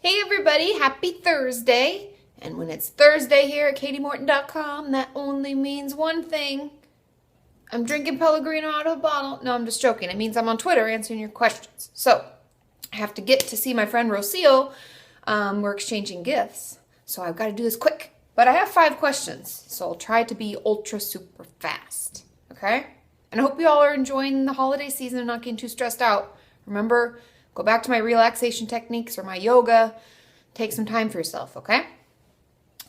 Hey everybody, happy Thursday. And when it's Thursday here at katiemorton.com, that only means one thing. I'm drinking Pellegrino out of a bottle. No, I'm just joking. It means I'm on Twitter answering your questions. So, I have to get to see my friend Rocio. We're exchanging gifts. So I've got to do this quick. But I have 5 questions. So I'll try to be ultra super fast. Okay? And I hope you all are enjoying the holiday season and not getting too stressed out. Remember, go back to my relaxation techniques or my yoga. Take some time for yourself, okay?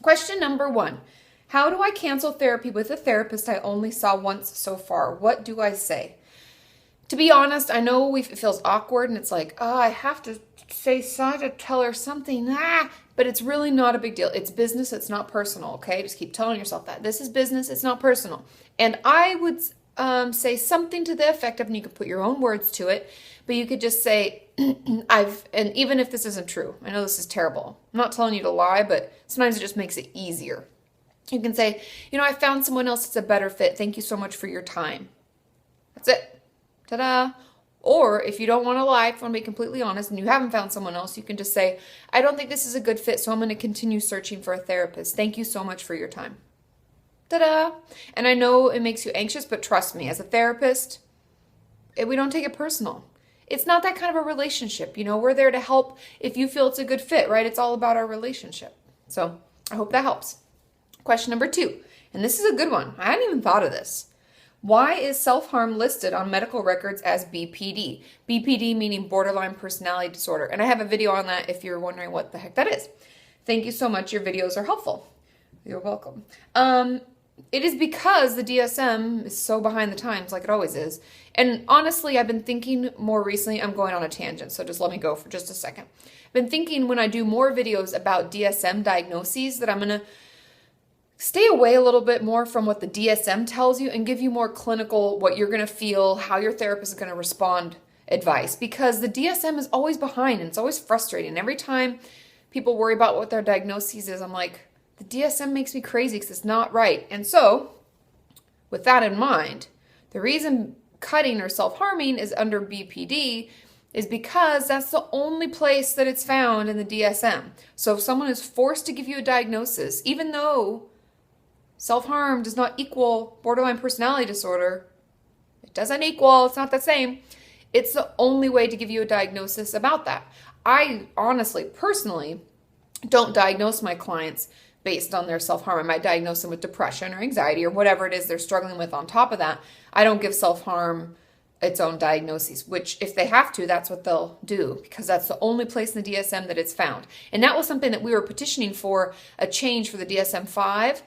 Question number 1. How do I cancel therapy with a therapist I only saw once so far? What do I say? To be honest, I know it feels awkward and it's like, oh, I have to say something to tell her something. But it's really not a big deal. It's business. It's not personal, okay? Just keep telling yourself that. This is business. It's not personal. And I would say something to the effect of, and you could put your own words to it, but you could just say, and even if this isn't true, I know this is terrible. I'm not telling you to lie, but sometimes it just makes it easier. You can say, I found someone else that's a better fit. Thank you so much for your time. That's it. Ta-da. Or if you don't want to lie, if you want to be completely honest and you haven't found someone else, you can just say, I don't think this is a good fit, so I'm going to continue searching for a therapist. Thank you so much for your time. Ta-da. And I know it makes you anxious, but trust me, as a therapist, we don't take it personal. It's not that kind of a relationship. We're there to help if you feel it's a good fit, right? It's all about our relationship. So I hope that helps. Question number 2, and this is a good one. I hadn't even thought of this. Why is self-harm listed on medical records as BPD? BPD meaning borderline personality disorder. And I have a video on that if you're wondering what the heck that is. Thank you so much. Your videos are helpful. You're welcome. It is because the DSM is so behind the times, like it always is. And honestly, I've been thinking more recently, I'm going on a tangent, so just let me go for just a second. I've been thinking when I do more videos about DSM diagnoses that I'm going to stay away a little bit more from what the DSM tells you and give you more clinical, what you're going to feel, how your therapist is going to respond advice. Because the DSM is always behind and it's always frustrating. Every time people worry about what their diagnosis is, I'm like, the DSM makes me crazy because it's not right. And so, with that in mind, the reason cutting or self-harming is under BPD is because that's the only place that it's found in the DSM. So if someone is forced to give you a diagnosis, even though self-harm does not equal borderline personality disorder, it's not the same, it's the only way to give you a diagnosis about that. I honestly, personally, don't diagnose my clients based on their self-harm. I might diagnose them with depression or anxiety or whatever it is they're struggling with on top of that. I don't give self-harm its own diagnoses, which if they have to, that's what they'll do because that's the only place in the DSM that it's found. And that was something that we were petitioning for, a change for the DSM-5,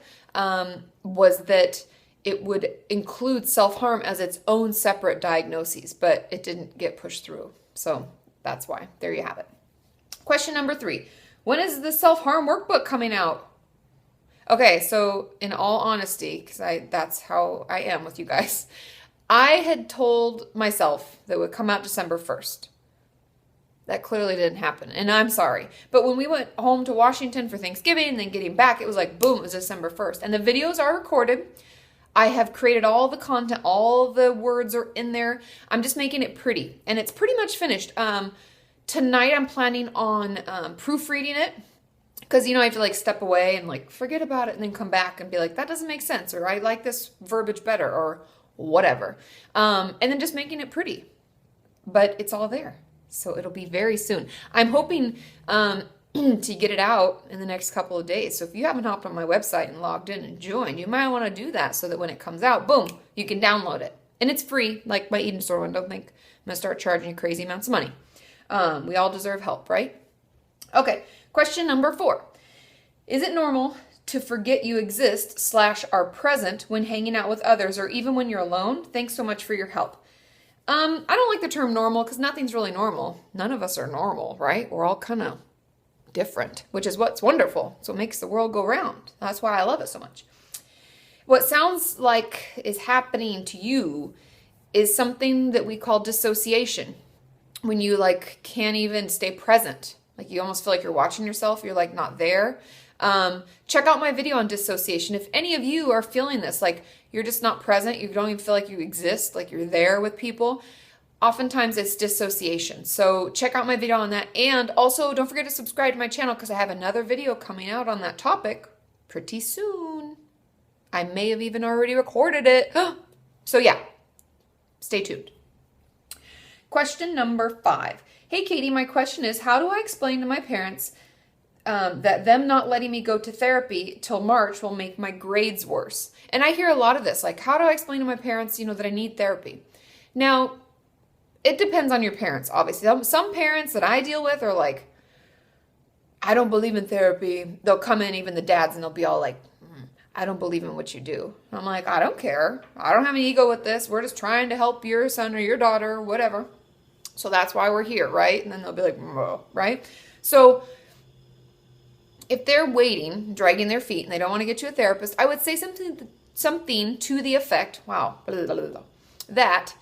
was that it would include self-harm as its own separate diagnoses, but it didn't get pushed through. So that's why. There you have it. Question number 3. When is the self-harm workbook coming out? Okay, so in all honesty, because that's how I am with you guys, I had told myself that it would come out December 1st. That clearly didn't happen, and I'm sorry. But when we went home to Washington for Thanksgiving and then getting back, it was like, boom, it was December 1st. And the videos are recorded. I have created all the content, all the words are in there. I'm just making it pretty, and it's pretty much finished. Tonight I'm planning on proofreading it. Because, I have to step away and forget about it and then come back and be like, that doesn't make sense. Or I like this verbiage better or whatever. And then just making it pretty. But it's all there. So it'll be very soon. I'm hoping to get it out in the next couple of days. So if you haven't hopped on my website and logged in and joined, you might want to do that so that when it comes out, boom, you can download it. And it's free, like my Eden Store one. Don't think I'm going to start charging you crazy amounts of money. We all deserve help, right? Okay. Question number 4. Is it normal to forget you exist / are present when hanging out with others or even when you're alone? Thanks so much for your help. I don't like the term normal because nothing's really normal. None of us are normal, right? We're all kind of different, which is what's wonderful. So it makes the world go round. That's why I love it so much. What sounds like is happening to you is something that we call dissociation. When you can't even stay present. You almost feel like you're watching yourself. You're not there. Check out my video on dissociation. If any of you are feeling this, you're just not present. You don't even feel like you exist. You're there with people. oftentimes it's dissociation. So check out my video on that. And also don't forget to subscribe to my channel because I have another video coming out on that topic pretty soon. I may have even already recorded it. So yeah, stay tuned. Question number 5. Hey, Katie, my question is, how do I explain to my parents that them not letting me go to therapy till March will make my grades worse? And I hear a lot of this, like, how do I explain to my parents, that I need therapy? Now, it depends on your parents, obviously. Some parents that I deal with are like, I don't believe in therapy. They'll come in, even the dads, and they'll be all like, I don't believe in what you do. I'm like, I don't care. I don't have an ego with this. We're just trying to help your son or your daughter or whatever. So that's why we're here, right? And then they'll be like, right? So if they're waiting, dragging their feet, and they don't want to get you a therapist, I would say something to the effect, that,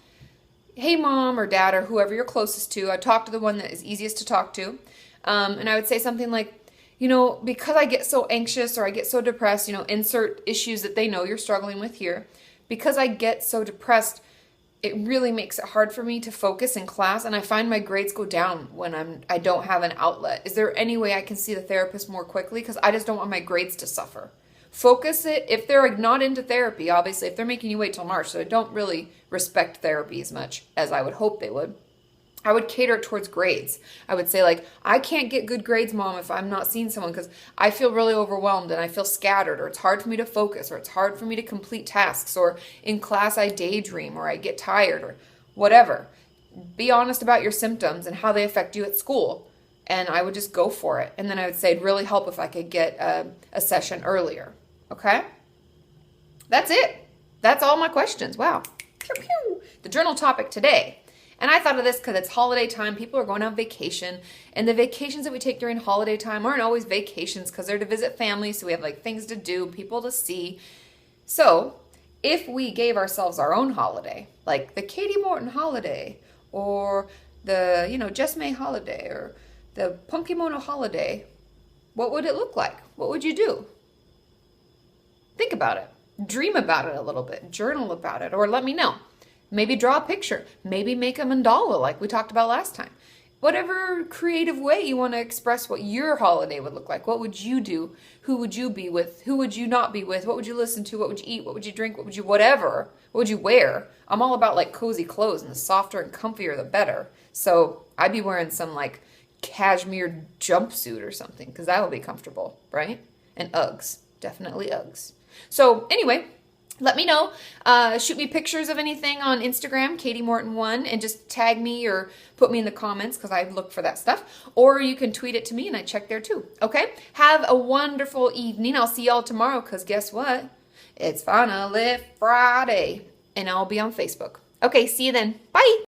hey, mom or dad or whoever you're closest to, I talk to the one that is easiest to talk to. And I would say something like, because I get so anxious or I get so depressed, insert issues that they know you're struggling with here. Because I get so depressed, it really makes it hard for me to focus in class, and I find my grades go down when I don't have an outlet. Is there any way I can see the therapist more quickly? Because I just don't want my grades to suffer. Focus it. If they're not into therapy, obviously, if they're making you wait till March, so I don't really respect therapy as much as I would hope they would, I would cater it towards grades. I would say, like, I can't get good grades, Mom, if I'm not seeing someone because I feel really overwhelmed and I feel scattered, or it's hard for me to focus, or it's hard for me to complete tasks, or in class I daydream, or I get tired, or whatever. Be honest about your symptoms and how they affect you at school. And I would just go for it. And then I would say it'd really help if I could get a session earlier. Okay? That's it. That's all my questions. Wow. Pew, pew. The journal topic today. And I thought of this because it's holiday time. People are going on vacation. And the vacations that we take during holiday time aren't always vacations because they're to visit family. So we have like things to do, people to see. So if we gave ourselves our own holiday, like the Katie Morton holiday, or the, Just May holiday, or the Punkimono holiday, what would it look like? What would you do? Think about it. Dream about it a little bit. Journal about it. Or let me know. Maybe draw a picture. Maybe make a mandala like we talked about last time. Whatever creative way you want to express what your holiday would look like. What would you do? Who would you be with? Who would you not be with? What would you listen to? What would you eat? What would you drink? What would you whatever? What would you wear? I'm all about like cozy clothes, and the softer and comfier the better. So I'd be wearing some like cashmere jumpsuit or something because that would be comfortable, right? And Uggs. Definitely Uggs. So anyway, let me know. Shoot me pictures of anything on Instagram, Katie Morton 1, and just tag me or put me in the comments because I look for that stuff. Or you can tweet it to me and I check there too. Okay? Have a wonderful evening. I'll see y'all tomorrow because guess what? It's finally Friday. And I'll be on Facebook. Okay, see you then. Bye.